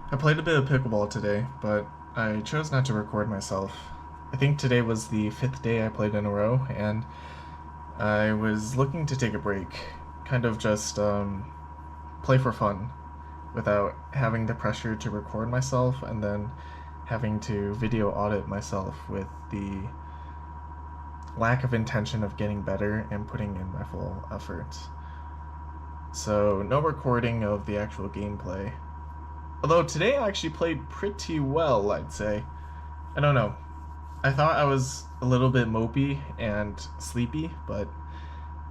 I played a bit of pickleball today, but I chose not to record myself. I think today was the fifth day I played in a row, and I was looking to take a break, kind of just play for fun, without having the pressure to record myself and then having to video audit myself with the lack of intention of getting better and putting in my full effort. So, no recording of the actual gameplay. Although today I actually played pretty well, I'd say. I don't know. I thought I was a little bit mopey and sleepy, but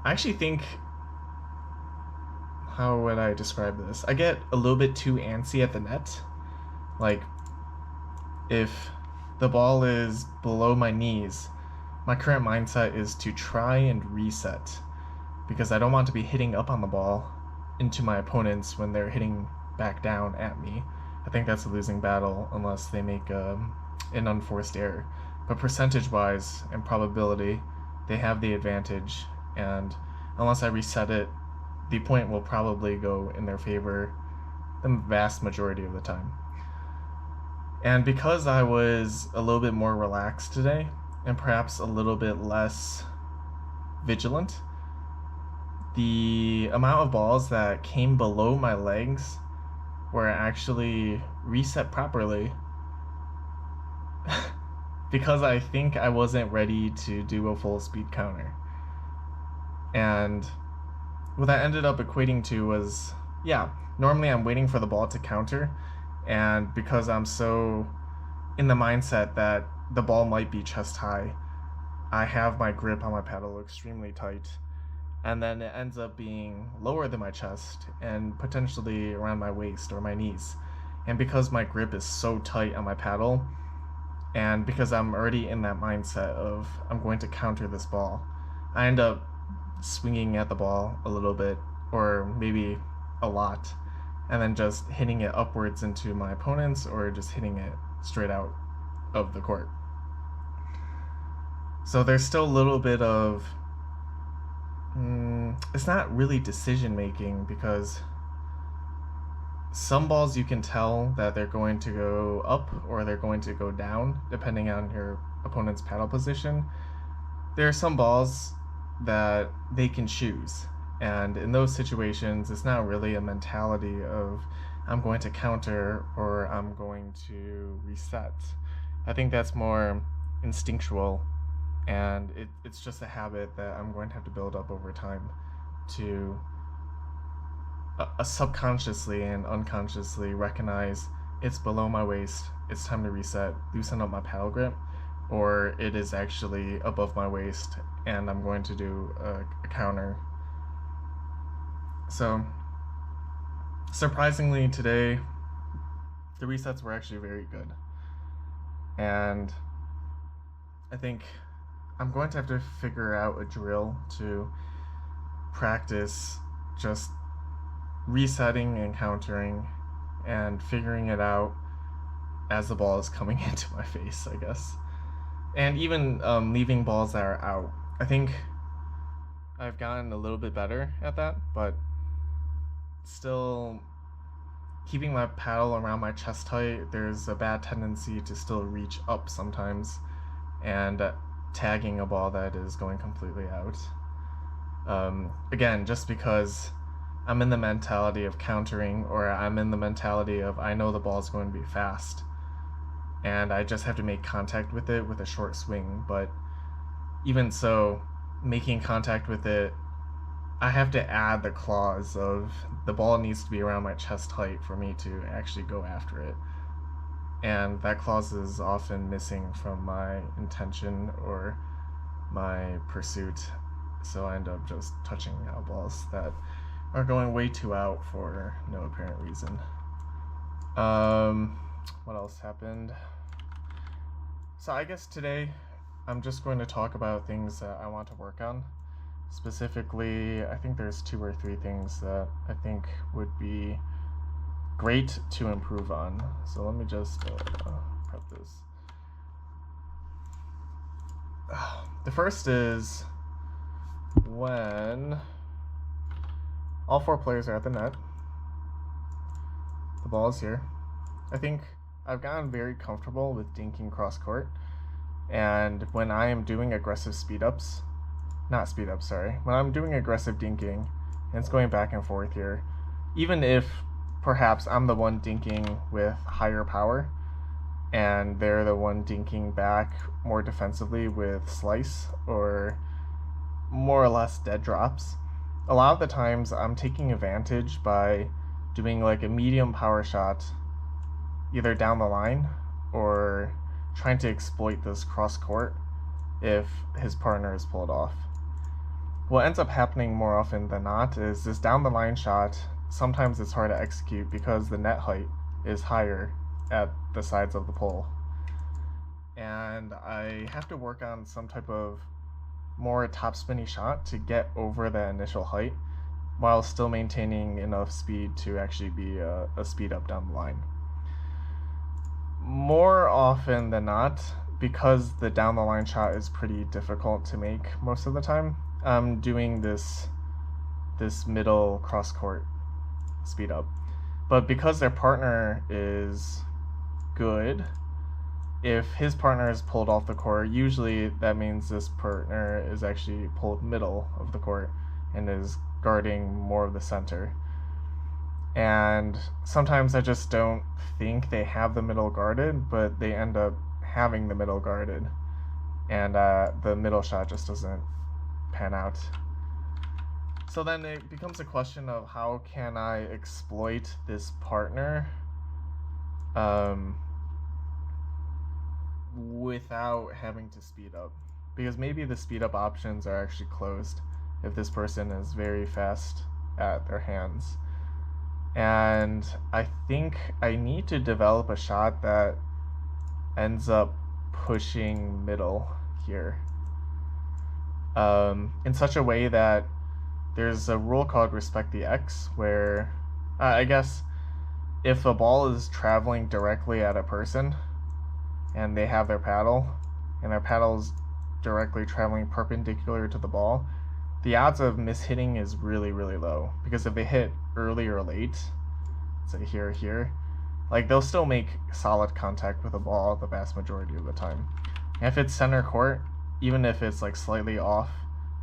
I actually think, how would I describe this? I get a little bit too antsy at the net. Like, if the ball is below my knees, my current mindset is to try and reset because I don't want to be hitting up on the ball into my opponents when they're hitting back down at me. I think that's a losing battle unless they make an unforced error. But percentage wise and probability, they have the advantage, and unless I reset it, the point will probably go in their favor the vast majority of the time. And because I was a little bit more relaxed today, and perhaps a little bit less vigilant, the amount of balls that came below my legs were actually reset properly because I think I wasn't ready to do a full speed counter. And what that ended up equating to was, yeah, normally I'm waiting for the ball to counter, and because I'm so in the mindset that the ball might be chest high, I have my grip on my paddle extremely tight, and then it ends up being lower than my chest and potentially around my waist or my knees. And because my grip is so tight on my paddle, and because I'm already in that mindset of I'm going to counter this ball, I end up swinging at the ball a little bit, or maybe a lot, and then just hitting it upwards into my opponents or just hitting it straight out of the court. So there's still a little bit of it's not really decision making because some balls you can tell that they're going to go up or they're going to go down depending on your opponent's paddle position. There are some balls that they can choose, and in those situations it's not really a mentality of I'm going to counter or I'm going to reset. I think that's more instinctual, and it's just a habit that I'm going to have to build up over time to subconsciously and unconsciously recognize it's below my waist, it's time to reset, loosen up my paddle grip, or it is actually above my waist and I'm going to do a counter. So, surprisingly, today, the resets were actually very good. And I think I'm going to have to figure out a drill to practice just resetting and countering and figuring it out as the ball is coming into my face, I guess. And even leaving balls that are out. I think I've gotten a little bit better at that, but still keeping my paddle around my chest height, there's a bad tendency to still reach up sometimes and tagging a ball that is going completely out. Again, just because I'm in the mentality of countering, or I'm in the mentality of I know the ball's going to be fast, and I just have to make contact with it with a short swing. But even so, making contact with it, I have to add the clause of the ball needs to be around my chest height for me to actually go after it. And that clause is often missing from my intention or my pursuit, so I end up just touching out balls that are going way too out for no apparent reason. What else happened? So I guess today I'm just going to talk about things that I want to work on. Specifically, I think there's 2 or 3 things that I think would be great to improve on. So let me just prep this. The first is when all 4 players are at the net, the ball is here, I think I've gotten very comfortable with dinking cross court, and when I am doing aggressive speed ups, not speed ups, sorry, when I'm doing aggressive dinking, and it's going back and forth here, even if perhaps I'm the one dinking with higher power, and they're the one dinking back more defensively with slice or more or less dead drops, a lot of the times I'm taking advantage by doing like a medium power shot either down the line or trying to exploit this cross court if his partner is pulled off. What ends up happening more often than not is this down the line shot, sometimes it's hard to execute because the net height is higher at the sides of the pole. And I have to work on some type of more top spinny shot to get over the initial height while still maintaining enough speed to actually be a speed up down the line. More often than not, because the down the line shot is pretty difficult to make most of the time, I'm doing this middle cross court speed up. But because their partner is good, if his partner is pulled off the court, usually that means this partner is actually pulled middle of the court and is guarding more of the center. And sometimes I just don't think they have the middle guarded, but they end up having the middle guarded, and the middle shot just doesn't pan out. So then it becomes a question of how can I exploit this partner without having to speed up, because maybe the speed up options are actually closed if this person is very fast at their hands. And I think I need to develop a shot that ends up pushing middle here in such a way that there's a rule called respect the X, where I guess if a ball is traveling directly at a person and they have their paddle and their paddle is directly traveling perpendicular to the ball, the odds of mishitting is really, really low, because if they hit early or late, say here or here, like they'll still make solid contact with the ball the vast majority of the time. And if it's center court, even if it's like slightly off,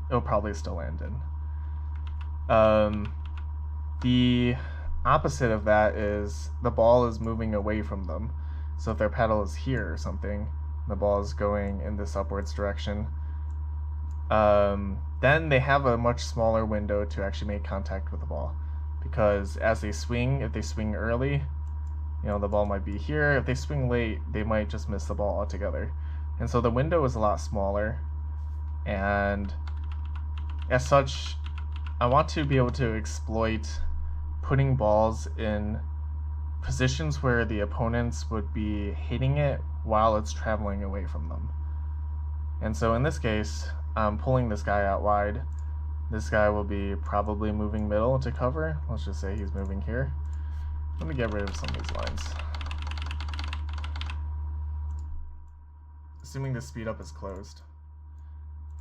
it'll probably still land in. The opposite of that is the ball is moving away from them. So if their paddle is here or something, the ball is going in this upwards direction, then they have a much smaller window to actually make contact with the ball. Because as they swing, if they swing early, the ball might be here. If they swing late, they might just miss the ball altogether. And so the window is a lot smaller. And as such, I want to be able to exploit putting balls in positions where the opponents would be hitting it while it's traveling away from them. And so in this case, I'm pulling this guy out wide. This guy will be probably moving middle to cover. Let's just say he's moving here. Let me get rid of some of these lines. Assuming the speed up is closed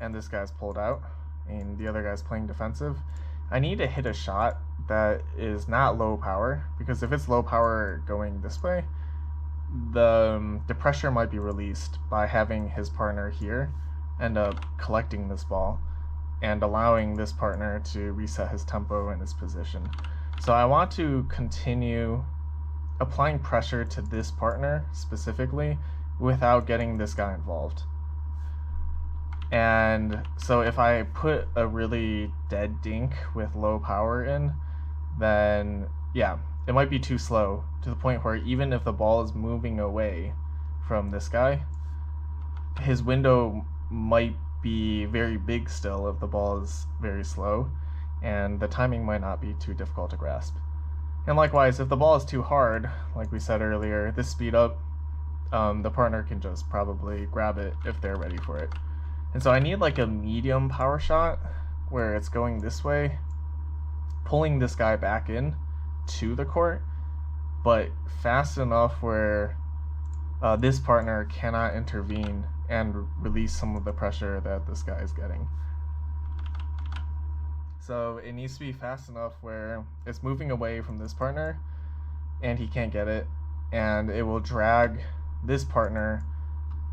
and this guy's pulled out and the other guy's playing defensive, I need to hit a shot that is not low power, because if it's low power going this way, the pressure might be released by having his partner here end up collecting this ball and allowing this partner to reset his tempo and his position. So I want to continue applying pressure to this partner specifically without getting this guy involved. And so if I put a really dead dink with low power in, then yeah, it might be too slow to the point where even if the ball is moving away from this guy, his window might be very big still if the ball is very slow, and the timing might not be too difficult to grasp. And likewise, if the ball is too hard, like we said earlier, this speed up, the partner can just probably grab it if they're ready for it. And so I need like a medium power shot where it's going this way, pulling this guy back in to the court, but fast enough where this partner cannot intervene and release some of the pressure that this guy is getting. So it needs to be fast enough where it's moving away from this partner and he can't get it, and it will drag this partner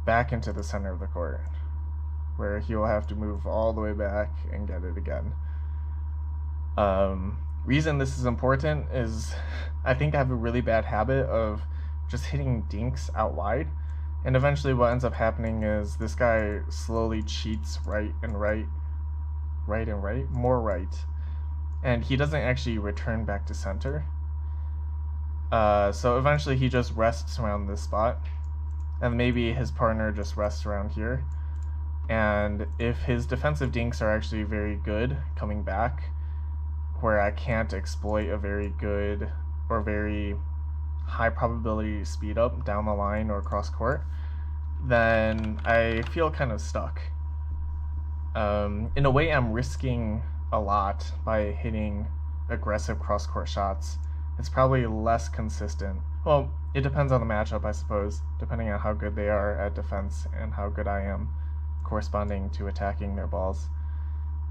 back into the center of the court, where he will have to move all the way back and get it again. Reason this is important is I think I have a really bad habit of just hitting dinks out wide, and eventually what ends up happening is this guy slowly cheats right and right, more right, and he doesn't actually return back to center. So eventually he just rests around this spot, and maybe his partner just rests around here. And if his defensive dinks are actually very good coming back, where I can't exploit a very good or very high probability speed up down the line or cross court, then I feel kind of stuck. In a way, I'm risking a lot by hitting aggressive cross court shots. It's probably less consistent. Well, it depends on the matchup, I suppose, depending on how good they are at defense and how good I am corresponding to attacking their balls.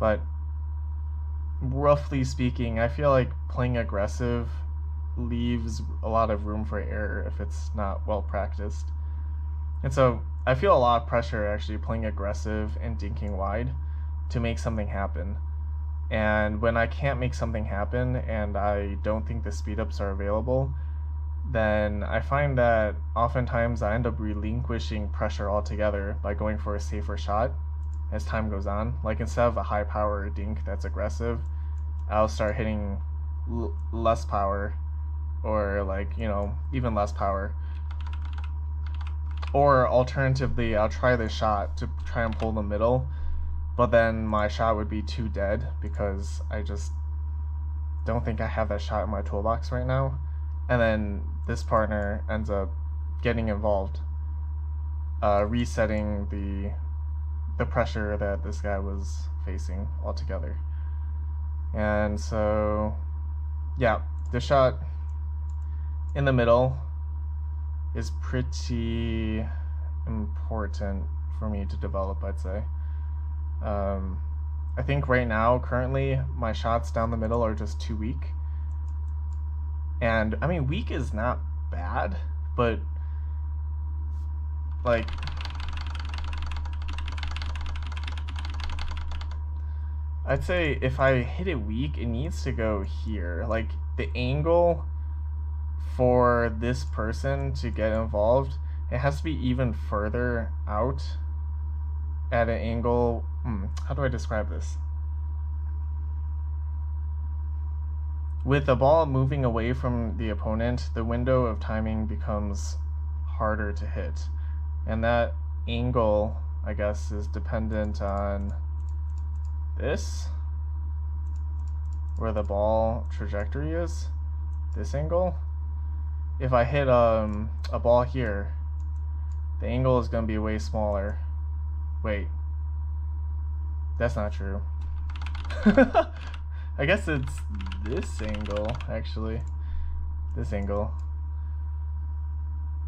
But roughly speaking, I feel like playing aggressive leaves a lot of room for error if it's not well practiced. And so I feel a lot of pressure actually playing aggressive and dinking wide to make something happen. And when I can't make something happen and I don't think the speed ups are available, then I find that oftentimes I end up relinquishing pressure altogether by going for a safer shot as time goes on. Like instead of a high power dink that's aggressive, I'll start hitting less power, or like, even less power. Or alternatively, I'll try this shot to try and pull the middle, but then my shot would be too dead because I just don't think I have that shot in my toolbox right now. And then this partner ends up getting involved, resetting the pressure that this guy was facing altogether. And so, yeah, the shot in the middle is pretty important for me to develop, I'd say. I think right now, currently, my shots down the middle are just too weak. And, I mean, weak is not bad, but, like, I'd say if I hit it weak, it needs to go here. Like, the angle for this person to get involved, it has to be even further out at an angle. How do I describe this? With the ball moving away from the opponent, the window of timing becomes harder to hit. And that angle, I guess, is dependent on this, where the ball trajectory is, this angle. If I hit a ball here, the angle is going to be way smaller. Wait, that's not true. I guess it's this angle, actually. This angle.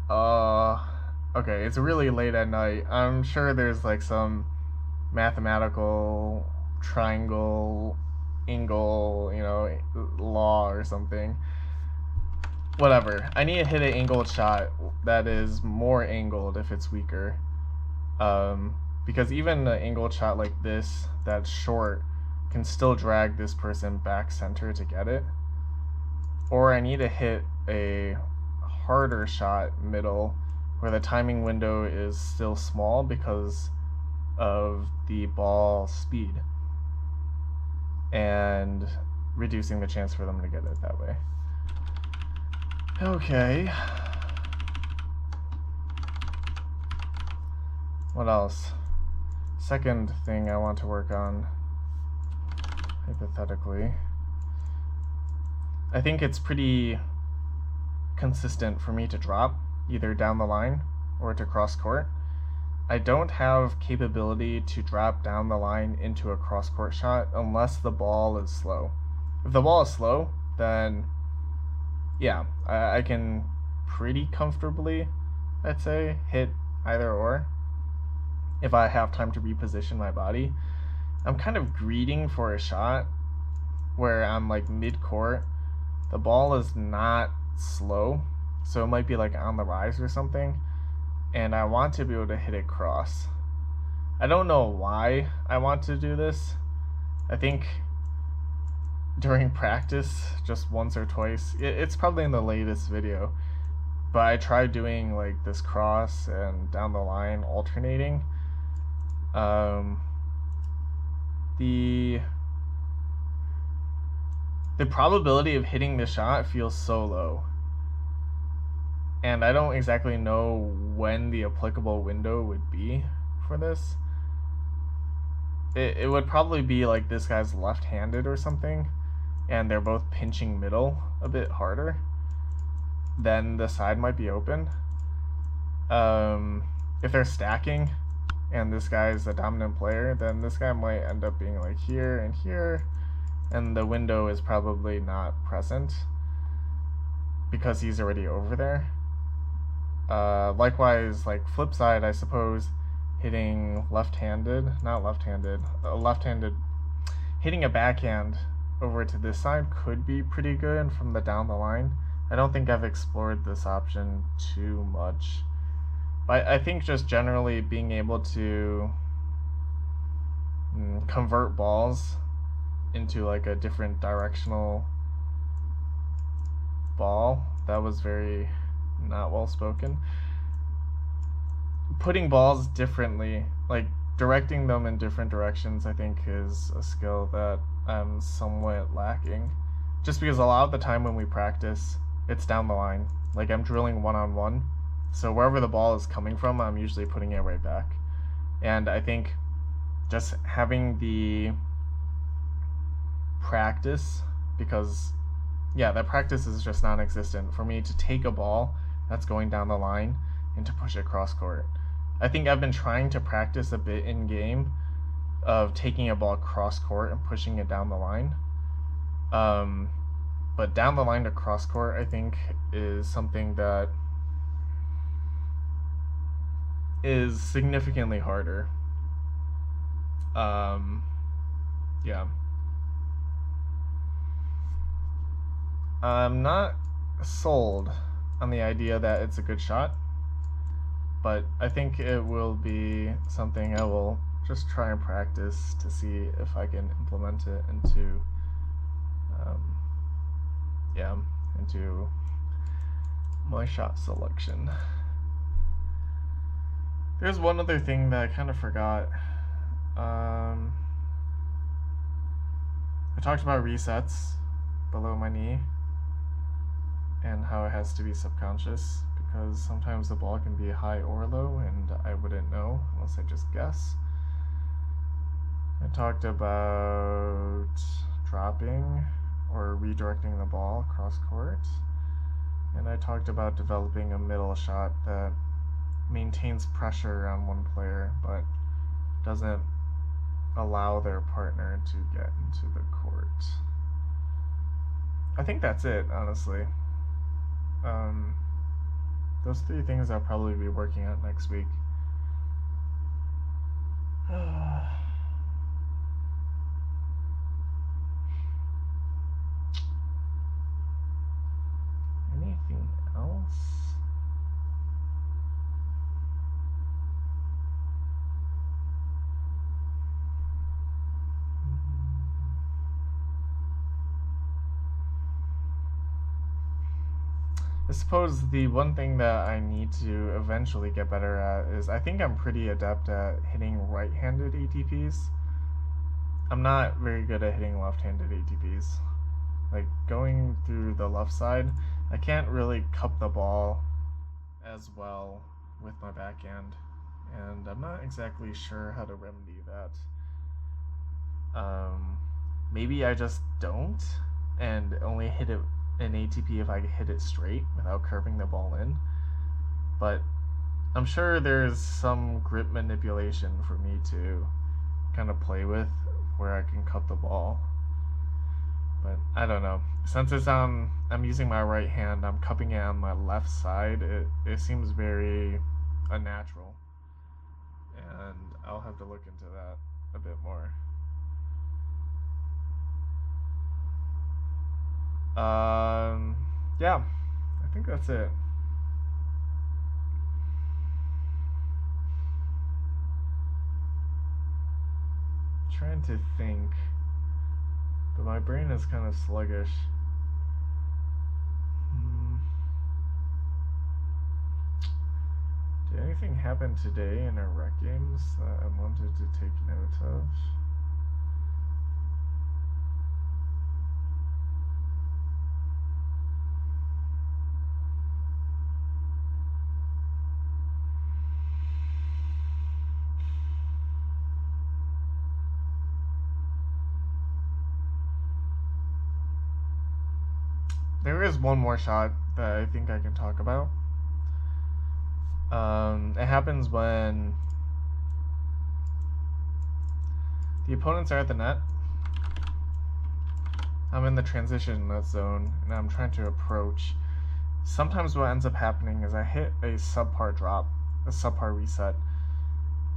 Okay, it's really late at night. I'm sure there's like some mathematical triangle angle, law or something. Whatever. I need to hit an angled shot that is more angled if it's weaker. Because even an angled shot like this that's short can still drag this person back center to get it. Or I need to hit a harder shot middle where the timing window is still small because of the ball speed and reducing the chance for them to get it that way. Okay. What else? Second thing I want to work on, hypothetically. I think it's pretty consistent for me to drop either down the line or to cross court. I don't have capability to drop down the line into a cross court shot unless the ball is slow. If the ball is slow, then yeah, I can pretty comfortably, I'd say, hit either or if I have time to reposition my body. I'm kind of greeting for a shot where I'm like mid-court. The ball is not slow, so it might be like on the rise or something, and I want to be able to hit it cross. I don't know why I want to do this. I think during practice, just once or twice, it's probably in the latest video, but I tried doing like this cross and down the line alternating. The probability of hitting the shot feels so low, and I don't exactly know when the applicable window would be for this. It would probably be like this guy's left-handed or something, and they're both pinching middle a bit harder, then the side might be open. If they're stacking and this guy's the dominant player, then this guy might end up being like here and here, and the window is probably not present because he's already over there. Likewise, like flip side, I suppose, hitting left-handed, hitting a backhand over to this side could be pretty good from the down the line. I don't think I've explored this option too much, but I think just generally being able to convert balls into like a different directional ball, that was very not well spoken. Putting balls differently, like directing them in different directions, I think is a skill that I'm somewhat lacking. Just because a lot of the time when we practice, it's down the line. Like I'm drilling one-on-one, so wherever the ball is coming from, I'm usually putting it right back. And I think just having the practice, because that practice is just non-existent for me to take a ball that's going down the line and to push it cross court. I think I've been trying to practice a bit in game of taking a ball cross court and pushing it down the line. But down the line to cross court, I think, is something that is significantly harder. Yeah. I'm not sold on the idea that it's a good shot, but I think it will be something I will just try and practice to see if I can implement it into my shot selection. There's one other thing that I kind of forgot. I talked about resets below my knee and how it has to be subconscious, because sometimes the ball can be high or low and I wouldn't know unless I just guess. I talked about dropping or redirecting the ball cross court, and I talked about developing a middle shot that maintains pressure on one player but doesn't allow their partner to get into the court. I think that's it, honestly. Those 3 things I'll probably be working on next week. Anything else? I suppose the one thing that I need to eventually get better at is I think I'm pretty adept at hitting right-handed ATPs. I'm not very good at hitting left-handed ATPs. Like going through the left side, I can't really cup the ball as well with my backhand, and I'm not exactly sure how to remedy that. Maybe I just don't and only hit it an ATP if I hit it straight without curving the ball in. But I'm sure there's some grip manipulation for me to kind of play with where I can cut the ball. But I don't know. Since it's I'm using my right hand, I'm cupping it on my left side, it seems very unnatural. And I'll have to look into that a bit more. Yeah, I think that's it. trying to think, but my brain is kind of sluggish. Did anything happen today in our rec games that I wanted to take note of? There is one more shot that I think I can talk about. It happens when the opponents are at the net. I'm in the transition net zone, and I'm trying to approach. Sometimes what ends up happening is I hit a subpar drop, a subpar reset,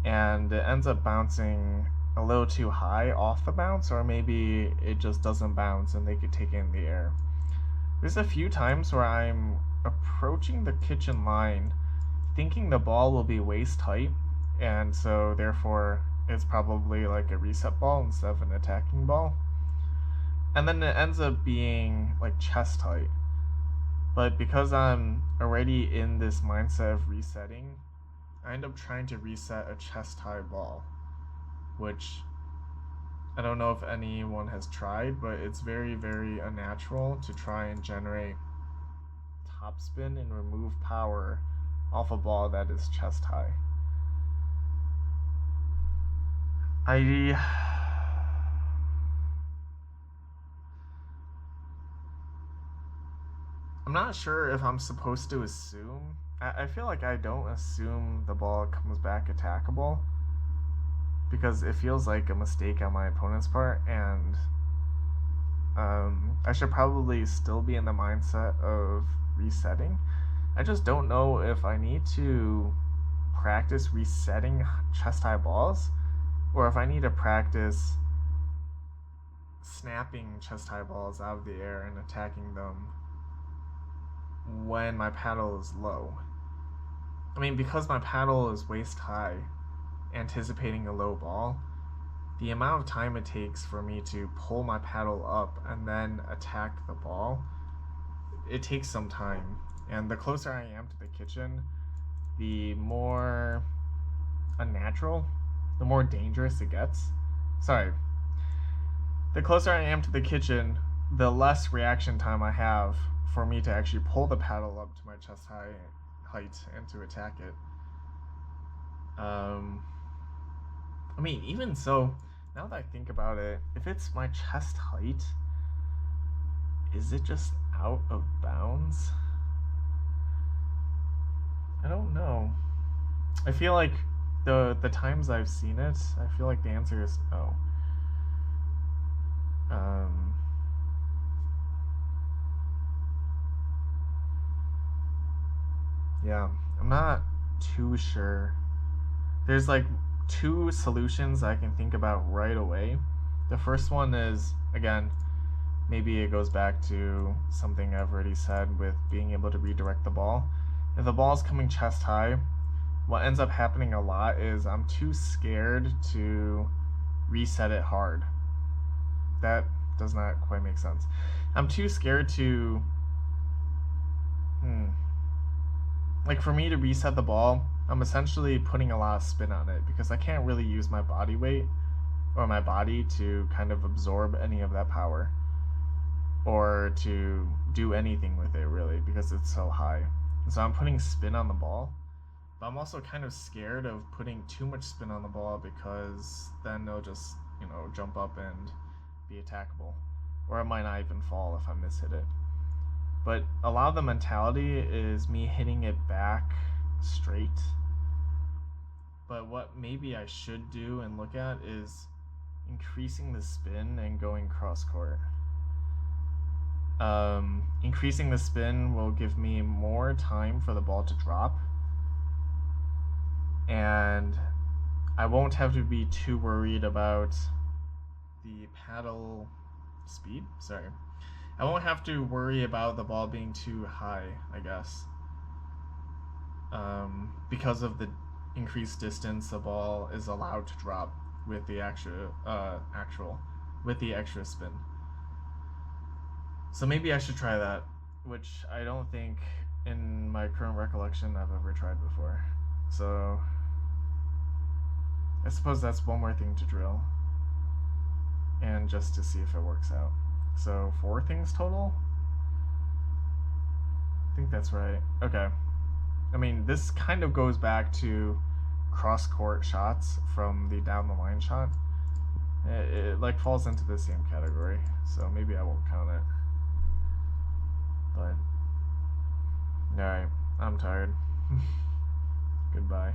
and it ends up bouncing a little too high off the bounce, or maybe it just doesn't bounce and they could take it in the air. There's a few times where I'm approaching the kitchen line thinking the ball will be waist height, and so therefore it's probably like a reset ball instead of an attacking ball. And then it ends up being like chest height. But because I'm already in this mindset of resetting, I end up trying to reset a chest high ball, which I don't know if anyone has tried, but it's very, very unnatural to try and generate topspin and remove power off a ball that is chest high. I'm not sure if I'm supposed to assume. I feel like I don't assume the ball comes back attackable, because it feels like a mistake on my opponent's part, and I should probably still be in the mindset of resetting. I just don't know if I need to practice resetting chest high balls, or if I need to practice snapping chest high balls out of the air and attacking them when my paddle is low. I mean, because my paddle is waist high, anticipating a low ball, the amount of time it takes for me to pull my paddle up and then attack the ball, it takes some time. And the closer I am to the kitchen, the more unnatural, the more dangerous it gets. Sorry. The closer I am to the kitchen, the less reaction time I have for me to actually pull the paddle up to my chest height and to attack it. I mean, even so, now that I think about it, if it's my chest height, is it just out of bounds? I don't know. I feel like the times I've seen it, I feel like the answer is no. Yeah, I'm not too sure. There's like two solutions I can think about right away. The first one is, again, maybe it goes back to something I've already said with being able to redirect the ball. If the ball's coming chest high, what ends up happening a lot is I'm too scared to reset it hard. That does not quite make sense. I'm too scared to... Like, for me to reset the ball, I'm essentially putting a lot of spin on it, because I can't really use my body weight or my body to kind of absorb any of that power or to do anything with it, really, because it's so high. And so I'm putting spin on the ball, but I'm also kind of scared of putting too much spin on the ball, because then it'll just, jump up and be attackable, or it might not even fall if I mishit it. But a lot of the mentality is me hitting it back straight. But what maybe I should do and look at is increasing the spin and going cross court. Increasing the spin will give me more time for the ball to drop, and I won't have to be too worried about the paddle speed. I won't have to worry about the ball being too high, I guess, because of the increased distance the ball is allowed to drop. with the with the extra spin. So maybe I should try that, which I don't think in my current recollection I've ever tried before. So I suppose that's one more thing to drill, and just to see if it works out. So 4 things total? I think that's right. Okay. I mean, this kind of goes back to cross-court shots from the down-the-line shot. It like falls into the same category, so maybe I won't count it. But, alright, I'm tired. Goodbye.